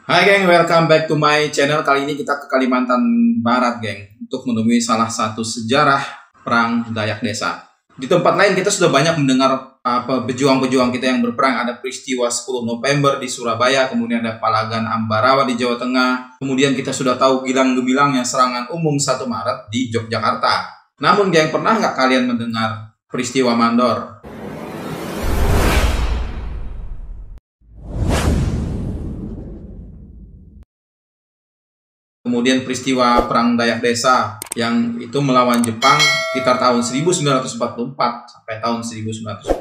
Hai geng, welcome back to my channel. Kali ini kita ke Kalimantan Barat geng, untuk menemui salah satu sejarah perang Dayak Desa. Di tempat lain kita sudah banyak mendengar pejuang-pejuang kita yang berperang. Ada peristiwa 10 November di Surabaya, kemudian ada Palagan Ambarawa di Jawa Tengah. Kemudian kita sudah tahu Gilang Gemilangnya serangan umum 1 Maret di Yogyakarta. Namun geng, pernah nggak kalian mendengar peristiwa Mandor? Kemudian peristiwa Perang Dayak Desa yang itu melawan Jepang sekitar tahun 1944 sampai tahun 1945.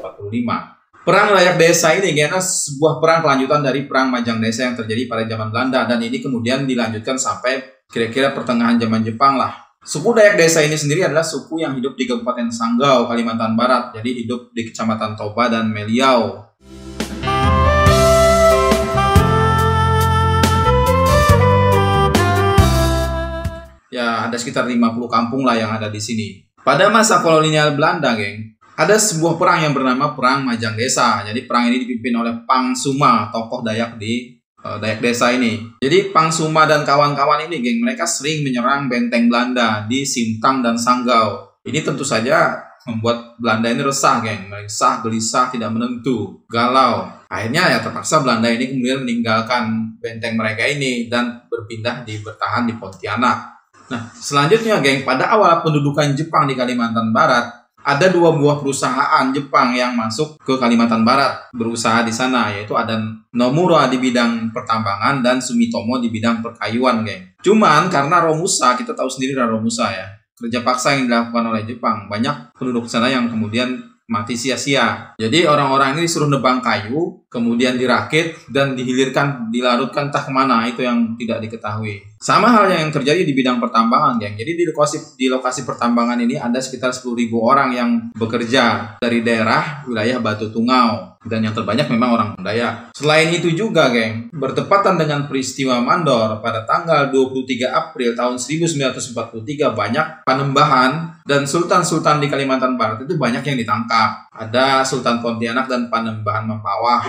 Perang Dayak Desa ini adalah sebuah perang kelanjutan dari Perang Majang Desa yang terjadi pada zaman Belanda, dan ini kemudian dilanjutkan sampai kira-kira pertengahan zaman Jepang lah. Suku Dayak Desa ini sendiri adalah suku yang hidup di Kabupaten Sanggau, Kalimantan Barat. Jadi hidup di Kecamatan Toba dan Meliau. Ya, ada sekitar 50 kampung lah yang ada di sini. Pada masa kolonial Belanda, geng, ada sebuah perang yang bernama Perang Majang Desa. Jadi perang ini dipimpin oleh Pang Suma, tokoh Dayak di Dayak Desa ini. Jadi Pang Suma dan kawan-kawan ini, geng, mereka sering menyerang benteng Belanda di Sintang dan Sanggau. Ini tentu saja membuat Belanda ini resah, geng. Resah, gelisah, tidak menentu, galau. Akhirnya ya terpaksa Belanda ini kemudian meninggalkan benteng mereka ini dan berpindah bertahan di Pontianak. Nah, selanjutnya geng, pada awal pendudukan Jepang di Kalimantan Barat, ada 2 buah perusahaan Jepang yang masuk ke Kalimantan Barat berusaha di sana, yaitu ada Nomura di bidang pertambangan dan Sumitomo di bidang perkayuan, geng. Cuman karena Romusa, kita tahu sendiri Romusa ya, kerja paksa yang dilakukan oleh Jepang, banyak penduduk sana yang kemudian mati sia-sia. Jadi orang-orang ini disuruh nebang kayu, kemudian dirakit dan dihilirkan, dilarutkan entah kemana, itu yang tidak diketahui. Sama halnya yang terjadi di bidang pertambangan, geng. Jadi di lokasi pertambangan ini ada sekitar 10.000 orang yang bekerja dari daerah wilayah Batu Tungau, dan yang terbanyak memang orang Dayak. Selain itu juga, geng, bertepatan dengan peristiwa Mandor pada tanggal 23 April tahun 1943, banyak panembahan dan sultan-sultan di Kalimantan Barat itu banyak yang ditangkap. Ada Sultan Pontianak dan Panembahan Mempawah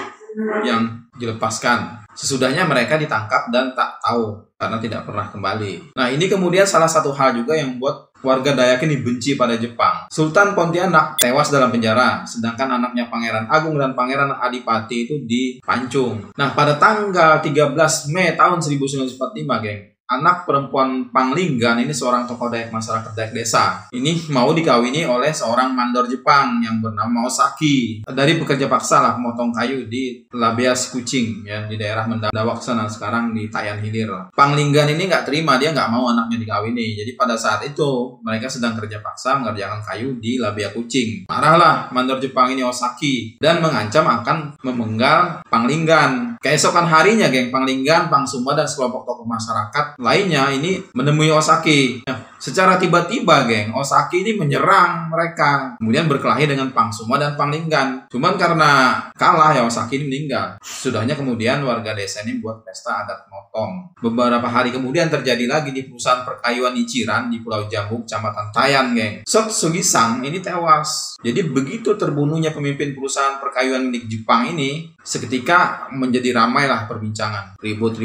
yang dilepaskan. Sesudahnya mereka ditangkap dan tak tahu karena tidak pernah kembali. Nah, ini kemudian salah satu hal juga yang membuat warga Dayak ini benci pada Jepang. Sultan Pontianak tewas dalam penjara, sedangkan anaknya Pangeran Agung dan Pangeran Adipati itu dipancung. Nah, pada tanggal 13 Mei tahun 1945, geng, anak perempuan Panglinggan ini seorang tokoh Dayak masyarakat Dayak Desa. Ini mau dikawini oleh seorang mandor Jepang yang bernama Osaki. Dari pekerja paksa lah memotong kayu di Labeas Kucing ya, di daerah Mendawak sana, sekarang di Tayan Hilir. Panglinggan ini nggak terima, dia nggak mau anaknya dikawini. Jadi pada saat itu mereka sedang kerja paksa mengerjakan kayu di Labea Kucing. Marahlah mandor Jepang ini Osaki dan mengancam akan memenggal Panglinggan. Keesokan harinya, geng, Panglinggan, Pang Suma dan sekelompok tokoh masyarakat lainnya ini menemui Osaki. Nah, secara tiba-tiba, geng, Osaki ini menyerang mereka, kemudian berkelahi dengan Pang Suma dan Panglinggan. Cuman karena kalah ya Osaki ini meninggal. Sudahnya kemudian warga desa ini buat pesta adat motong. Beberapa hari kemudian terjadi lagi di perusahaan perkayuan Ichiran di Pulau Jambu, Kecamatan Tayan, geng. Sok Sugisang ini tewas. Jadi begitu terbunuhnya pemimpin perusahaan perkayuan milik Jepang ini, seketika menjadi ramailah perbincangan. Ribut.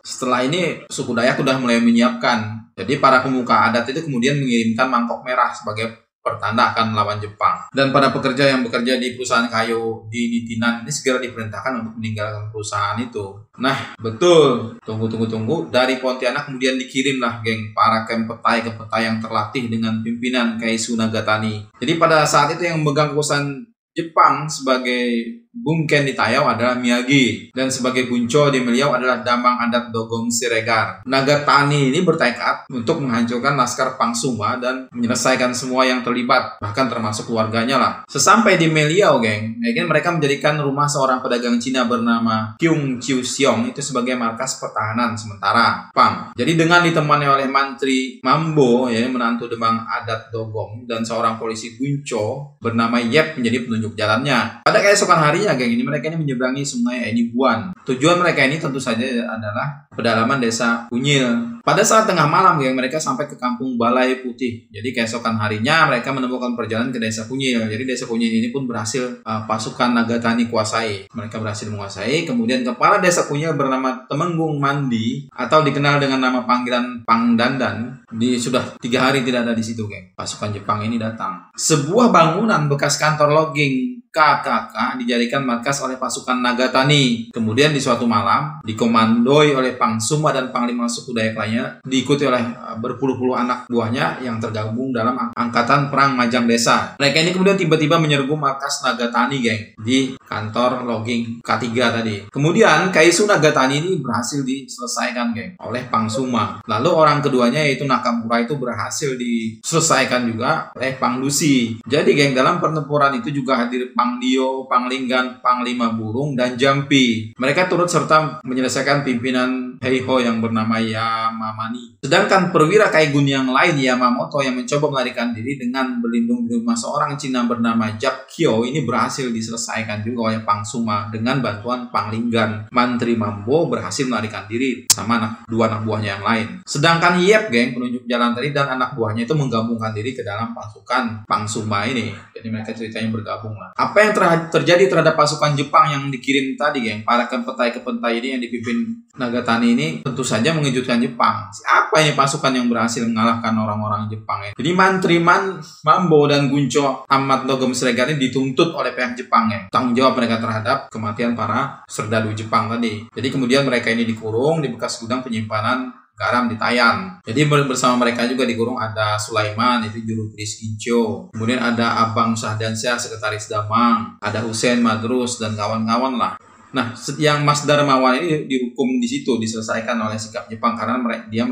Setelah ini suku Dayak sudah mulai menyiapkan. Jadi para pemuka adat itu kemudian mengirimkan mangkok merah sebagai pertanda akan melawan Jepang. Dan pada pekerja yang bekerja di perusahaan kayu di Nitinan ini segera diperintahkan untuk meninggalkan perusahaan itu. Nah, betul. Tunggu. Dari Pontianak kemudian dikirimlah, geng, para kepetai yang terlatih dengan pimpinan Kaisu Nagatani. Jadi pada saat itu yang memegang perusahaan Jepang sebagai Bungken di Tayau adalah Miyagi, dan sebagai Bunco di Meliau adalah Damang Adat Dogong Siregar. Nagatani ini bertekad untuk menghancurkan laskar Pang Suma dan menyelesaikan semua yang terlibat, bahkan termasuk keluarganya lah. Sesampai di Meliau, geng, mereka menjadikan rumah seorang pedagang Cina bernama Kyung Chiu Siong itu sebagai markas pertahanan sementara Pang. Jadi dengan ditemani oleh Mantri Mambo, ya, menantu Demang Adat Dogong, dan seorang polisi Bunco bernama Yep menjadi penunjuk jalannya. Pada keesokan hari harinya, geng, ini mereka ini menyeberangi sungai Enibuan. Tujuan mereka ini tentu saja adalah pedalaman desa Kunyil. Pada saat tengah malam, geng, mereka sampai ke kampung Balai Putih. Jadi keesokan harinya mereka menemukan perjalanan ke desa Kunyil. Jadi desa Kunyil ini pun berhasil pasukan Nagatani kuasai. Mereka berhasil menguasai. Kemudian kepala desa Kunyil bernama Temenggung Mandi atau dikenal dengan nama panggilan Pangdandan. Sudah 3 hari tidak ada di situ, geng. Pasukan Jepang ini datang. Sebuah bangunan bekas kantor logging KKK dijadikan markas oleh pasukan Nagatani. Kemudian di suatu malam dikomandoi oleh Pangsuma dan Panglima suku Dayak lainnya, diikuti oleh berpuluh-puluh anak buahnya yang tergabung dalam angkatan perang Majang Desa. Mereka ini kemudian tiba-tiba menyerbu markas Nagatani, geng, di kantor logging K3 tadi. Kemudian Kaisu Nagatani ini berhasil diselesaikan, geng, oleh Pangsuma. Lalu orang keduanya yaitu Nakamura itu berhasil diselesaikan juga oleh Pangdusi. Jadi, geng, dalam pertempuran itu juga hadir Pangdio, Panglinggan, Panglima Burung, dan Jampi. Mereka turut serta menyelesaikan pimpinan Heiho yang bernama Yamamani. Sedangkan perwira Kaigun yang lain, Yamamoto, yang mencoba melarikan diri dengan berlindung di rumah seorang Cina bernama Jakkyo, ini berhasil diselesaikan juga oleh Pangsuma dengan bantuan Panglinggan. Mantri Mambo berhasil melarikan diri sama dua anak buahnya yang lain. Sedangkan Yep, geng, penunjuk jalan tadi, dan anak buahnya itu menggabungkan diri ke dalam pasukan Pangsuma ini. Jadi mereka ceritanya bergabung lah. Apa yang terjadi terhadap pasukan Jepang yang dikirim tadi, geng, para kepentai-kepentai ini yang dipimpin Nagatani ini tentu saja mengejutkan Jepang. Siapa ini pasukan yang berhasil mengalahkan orang-orang Jepang ya? Jadi Mantri Mambo dan Guncho Amat Dogom Siregar ini dituntut oleh pihak Jepang, ya. Tanggung jawab mereka terhadap kematian para serdadu Jepang tadi. Jadi kemudian mereka ini dikurung di bekas gudang penyimpanan garam di Tayan. Jadi bersama mereka juga dikurung ada Sulaiman, itu juru tulis Gincho. Kemudian ada Abang Syahdansyah, sekretaris Damang. Ada Hussein Madrus dan kawan-kawan lah. Nah, yang Mas Darmawan ini dihukum di situ, diselesaikan oleh sikap Jepang karena dia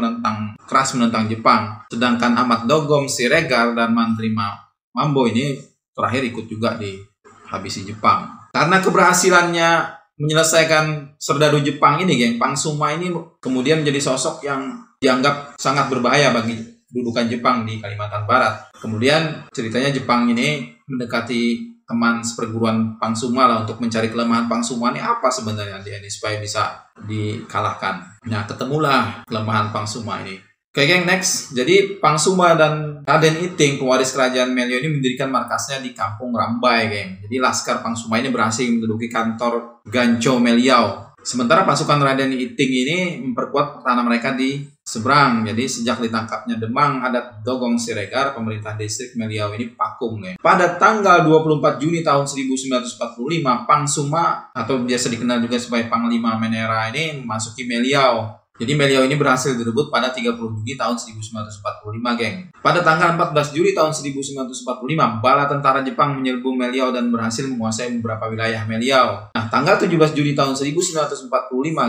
keras menentang Jepang. Sedangkan Amat Dogom Siregar dan Mantri Mambo ini terakhir ikut juga dihabisi Jepang. Karena keberhasilannya menyelesaikan serdadu Jepang ini, geng, Pangsuma ini kemudian menjadi sosok yang dianggap sangat berbahaya bagi kedudukan Jepang di Kalimantan Barat. Kemudian ceritanya Jepang ini mendekati teman seperguruan Pangsuma lah untuk mencari kelemahan Pangsuma ini apa sebenarnya dia ini supaya bisa dikalahkan. Nah, ketemulah kelemahan Pangsuma ini. Oke, geng, next. Jadi Pangsuma dan Raden Iting, pewaris kerajaan Melio, ini mendirikan markasnya di kampung Rambai, geng. Jadi laskar Pangsuma ini berhasil menduduki kantor Gancho Meliau. Sementara pasukan Raden Iting ini memperkuat pertahanan mereka di seberang. Jadi sejak ditangkapnya Demang Adat Dogong Siregar, pemerintah distrik Meliau ini vakum, geng. Pada tanggal 24 Juni tahun 1945, Pangsuma atau biasa dikenal juga sebagai Panglima Menera ini memasuki Meliau. Jadi Meliau ini berhasil direbut pada 30 Juni tahun 1945, geng. Pada tanggal 14 Juli tahun 1945, bala tentara Jepang menyerbu Meliau dan berhasil menguasai beberapa wilayah Meliau. Nah, tanggal 17 Juli tahun 1945,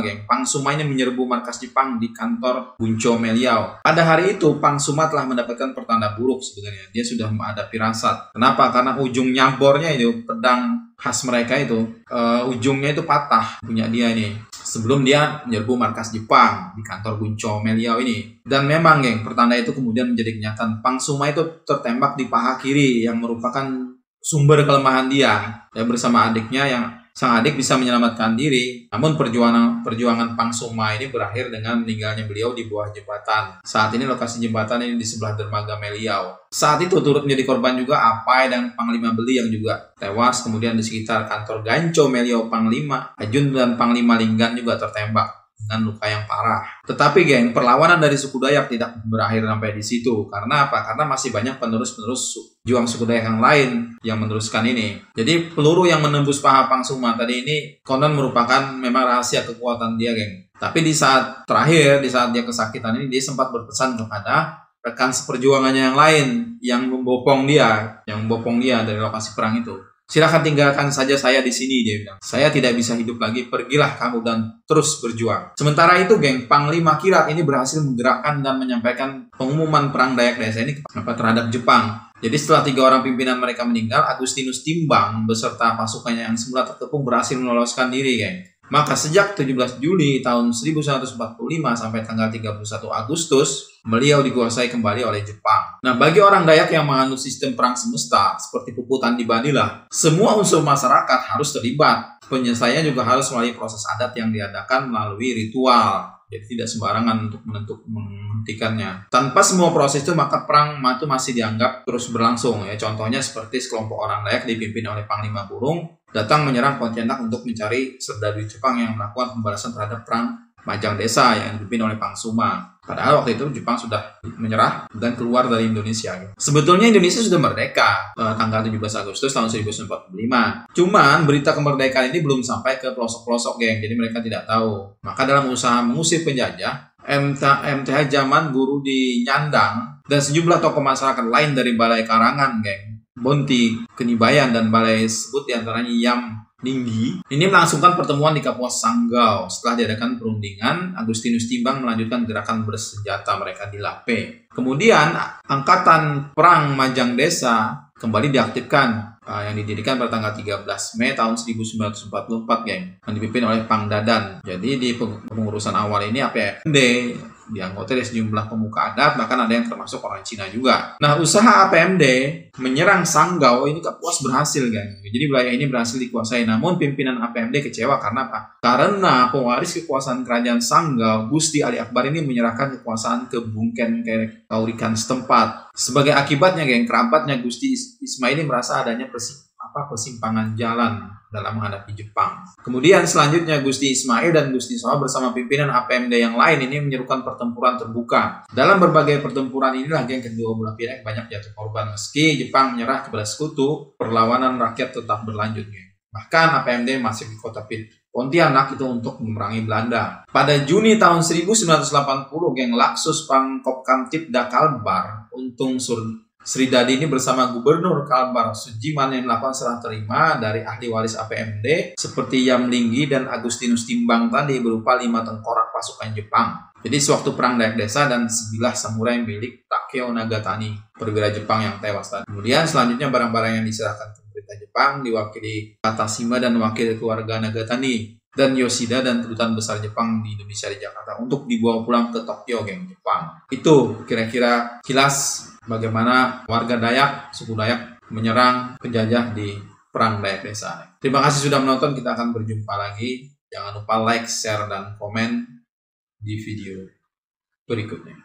geng, Pangsuma ini menyerbu markas Jepang di kantor Guncho Meliau. Pada hari itu, Pangsuma telah mendapatkan pertanda buruk sebenarnya. Dia sudah menghadapi firasat. Kenapa? Karena ujung nyambornya itu, pedang khas mereka itu, ujungnya itu patah punya dia ini. Sebelum dia menyerbu markas Jepang di kantor Guncho Meliau ini. Dan memang, geng, pertanda itu kemudian menjadi kenyataan. Pangsuma itu tertembak di paha kiri yang merupakan sumber kelemahan dia. Dan bersama adiknya yang sang adik bisa menyelamatkan diri. Namun perjuangan Pangsuma ini berakhir dengan meninggalnya beliau di bawah jembatan. Saat ini lokasi jembatan ini di sebelah dermaga Meliau. Saat itu turut menjadi korban juga Apai dan Panglima Beli yang juga tewas. Kemudian di sekitar kantor Gancho Meliau, Panglima Ajun dan Panglima Linggan juga tertembak dengan luka yang parah. Tetapi, geng, perlawanan dari suku Dayak tidak berakhir sampai di situ. Karena apa? Karena masih banyak penerus-penerus juang suku Dayak yang lain yang meneruskan ini. Jadi peluru yang menembus paha Pangsuma tadi ini konon merupakan memang rahasia kekuatan dia, geng. Tapi di saat terakhir, di saat dia kesakitan ini, dia sempat berpesan kepada rekan seperjuangannya yang lain yang membopong dia dari lokasi perang itu. Silakan tinggalkan saja saya di sini, dia bilang. Saya tidak bisa hidup lagi, pergilah kamu dan terus berjuang. Sementara itu, geng, Panglima Kirat ini berhasil menggerakkan dan menyampaikan pengumuman perang Dayak Desa ini terhadap Jepang. Jadi setelah 3 orang pimpinan mereka meninggal, Agustinus Timbang beserta pasukannya yang semula terkepung berhasil meloloskan diri, geng. Maka sejak 17 Juli tahun 1945 sampai tanggal 31 Agustus beliau dikuasai kembali oleh Jepang. Nah, bagi orang Dayak yang menganut sistem perang semesta seperti puputan di Banilah, semua unsur masyarakat harus terlibat. Penyelesaian juga harus melalui proses adat yang diadakan melalui ritual. Jadi tidak sembarangan untuk menghentikannya. Tanpa semua proses itu, maka perang itu masih dianggap terus berlangsung. Ya, contohnya seperti sekelompok orang Dayak dipimpin oleh Panglima Burung datang menyerang Pontianak untuk mencari serdadu Jepang yang melakukan pembalasan terhadap perang Majang Desa yang dipimpin oleh Pangsuma. Padahal waktu itu Jepang sudah menyerah dan keluar dari Indonesia. Sebetulnya Indonesia sudah merdeka tanggal 17 Agustus tahun 1945. Cuman berita kemerdekaan ini belum sampai ke pelosok-pelosok, geng. Jadi mereka tidak tahu. Maka dalam usaha mengusir penjajah, MTH Zaman Guru di Nyandang dan sejumlah tokoh masyarakat lain dari Balai Karangan, geng, Bonti, Kenibayan, dan Balai Sebut diantaranya Yam Ninggi ini melangsungkan pertemuan di Kapuas Sanggau. Setelah diadakan perundingan, Agustinus Timbang melanjutkan gerakan bersenjata mereka di Lape. Kemudian Angkatan Perang Majang Desa kembali diaktifkan yang didirikan pada tanggal 13 Mei tahun 1944, geng, yang dipimpin oleh Pang Dadan. Jadi di pengurusan awal ini APMD dianggota dari sejumlah pemuka adat, bahkan ada yang termasuk orang Cina juga. Nah, usaha APMD menyerang Sanggau ini Kapuas berhasil, geng. Jadi wilayah ini berhasil dikuasai. Namun pimpinan APMD kecewa karena apa? Karena pewaris kekuasaan kerajaan Sanggau, Gusti Ali Akbar ini menyerahkan kekuasaan ke Bungken Kaurikan setempat. Sebagai akibatnya, geng, kerabatnya Gusti Ismail ini merasa adanya persimpangan jalan dalam menghadapi Jepang. Kemudian selanjutnya Gusti Ismail dan Gusti Soha bersama pimpinan APMD yang lain ini menyerukan pertempuran terbuka. Dalam berbagai pertempuran inilah, geng, kedua belah pihak banyak jatuh korban. Meski Jepang menyerah kepada sekutu, perlawanan rakyat tetap berlanjut, geng. Bahkan APMD masih di kota Pontianak itu untuk memerangi Belanda. Pada Juni tahun 1980, geng, Laksus Pangkop Kamtibda Kalbar Untung Sridadi ini bersama Gubernur Kalbar Sujiman yang melakukan serah terima dari ahli waris APMD seperti Yam Linggi dan Agustinus Timbang tadi berupa 5 tengkorak pasukan Jepang. Jadi sewaktu perang Dayak Desa dan sebilah samurai milik Takeo Nagatani, perwira Jepang yang tewas tadi. Kemudian selanjutnya barang-barang yang diserahkan ke pemerintah Jepang diwakili Katashima dan wakil keluarga Nagatani dan Yoshida dan kedutaan besar Jepang di Indonesia di Jakarta untuk dibawa pulang ke Tokyo, geng, Jepang. Itu kira-kira kilas bagaimana warga Dayak, suku Dayak menyerang penjajah di perang Dayak Desa. Terima kasih sudah menonton, kita akan berjumpa lagi. Jangan lupa like, share, dan komen di video berikutnya.